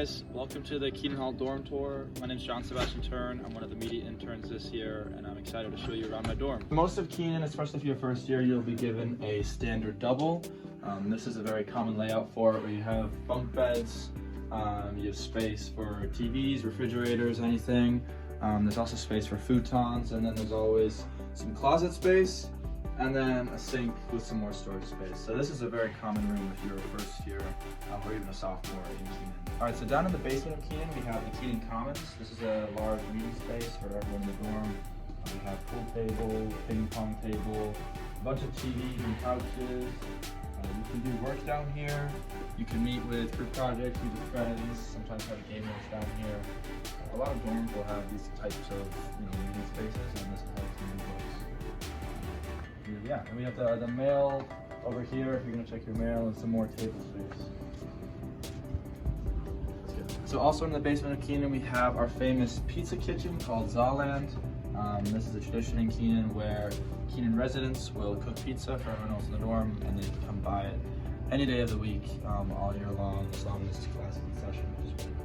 guys, welcome to the Keenan Hall dorm tour. My name is John Sebastian Thörn. I'm one of the media interns this year, and I'm excited to show you around my dorm. Most of Keenan, especially if you're first year, you'll be given a standard double. This is a very common layout for it, where you have bunk beds, you have space for TVs, refrigerators, anything. There's also space for futons, and then there's always some closet space, and then a sink with some more storage space. So this is a very common room if you're a first year or even a sophomore in Keenan. All right, so down in the basement of Keenan, we have the Keenan Commons. This is a large meeting space for everyone in the dorm. We have pool table, ping pong table, a bunch of TVs and couches. You can do work down here. You can meet with group projects, meet with friends, sometimes have game nights down here. A lot of dorms will have these types of meeting spaces, and this is how Keenan looks. Yeah, and we have the mail over here if you're going to check your mail, and some more table space. So also in the basement of Keenan, we have our famous pizza kitchen called Zaaland. This is a tradition in Keenan where Keenan residents will cook pizza for everyone else in the dorm, and they can come by it any day of the week, all year long, as long as class is in session, which is really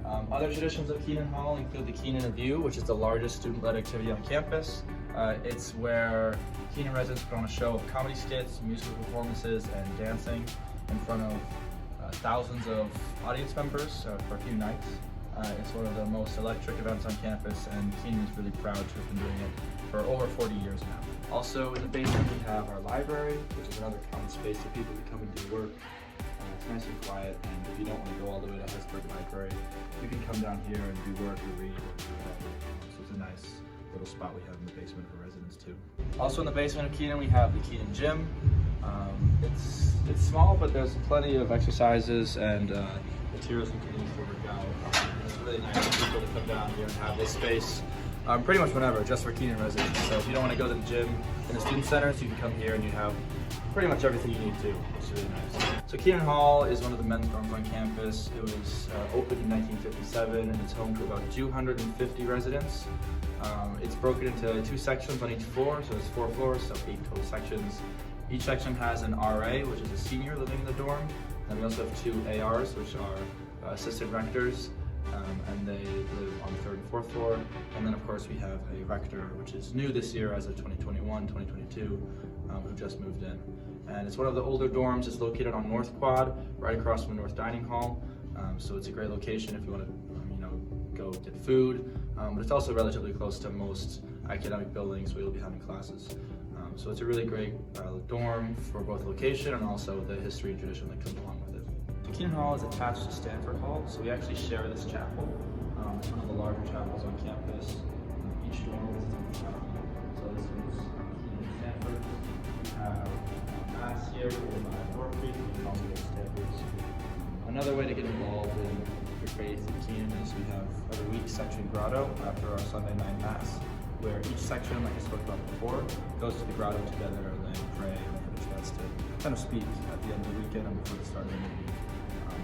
cool. Other traditions of Keenan Hall include the Keenan View, which is the largest student-led activity on campus. It's where Keenan residents put on a show of comedy skits, musical performances, and dancing in front of thousands of audience members for a few nights. It's one of the most electric events on campus, and Keenan is really proud to have been doing it for over 40 years now. Also in the basement we have our library, which is another common space for people to come and do work. It's nice and quiet, and if you don't want to go all the way to Hesburgh Library, you can come down here and do work or read or do whatever. So it's a nice little spot we have in the basement for residents too. Also in the basement of Keenan we have the Keenan Gym. It's small, but there's plenty of exercises and materials you can use to work out. It's really nice for people to come down here and have this space pretty much whenever, just for Keenan residents. So if you don't want to go to the gym in the student center, so you can come here and you have pretty much everything you need to. It's really nice. So Keenan Hall is one of the men's dorms on campus. It was opened in 1957 and it's home to about 250 residents. It's broken into 2 sections on each floor, so it's 4 floors, so 8 total sections. Each section has an RA, which is a senior living in the dorm. And we also have 2 ARs, which are assistant rectors, and they live on the 3rd and 4th floor. And then of course we have a rector, which is new this year as of 2021, 2022, who just moved in. And it's one of the older dorms. It's located on North Quad, right across from the North Dining Hall. So it's a great location if you want to go get food. But it's also relatively close to most academic buildings where you'll be having classes. So it's a really great dorm for both location and also the history and tradition that comes along with it. Keenan Hall is attached to Stanford Hall, so we actually share this chapel. It's one of the larger chapels on campus. Each dorm is its own chapel. So this is Keenan Stanford. We have Mass here in North Creek, we call it Stanford. Another way to get involved in your faith in Keenan is we have every week section grotto after our Sunday night Mass, where each section, like I spoke about before, goes to the grotto together and then pray and have a chance to kind of speak at the end of the weekend and before the start of the new week.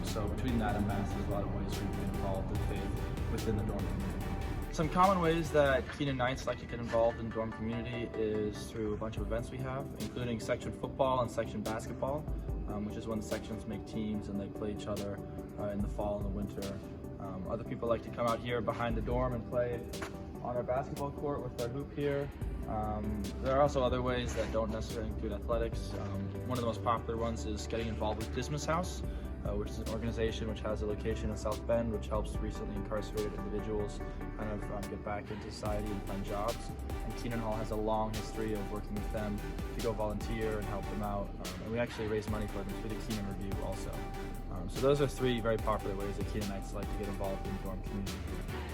So between that and Mass, there's a lot of ways where you can get involved in faith within the dorm community. Some common ways that Keenanites like to get involved in the dorm community is through a bunch of events we have, including section football and section basketball, which is when the sections make teams and they play each other in the fall and the winter. Other people like to come out here behind the dorm and play on our basketball court with our hoop here. There are also other ways that don't necessarily include athletics. One of the most popular ones is getting involved with Dismas House, which is an organization which has a location in South Bend, which helps recently incarcerated individuals kind of get back into society and find jobs. And Keenan Hall has a long history of working with them to go volunteer and help them out. And we actually raise money for them through the Keenan Review also. So those are 3 very popular ways that Keenanites like to get involved in the dorm community.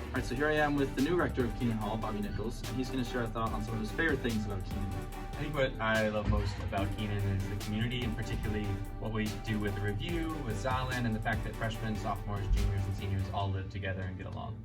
All right, so here I am with the new rector of Keenan Hall, Bobby Nichols, and he's going to share a thought on some of his favorite things about Keenan. I think what I love most about Keenan is the community, and particularly what we do with the review, with Zaaland, and the fact that freshmen, sophomores, juniors, and seniors all live together and get along.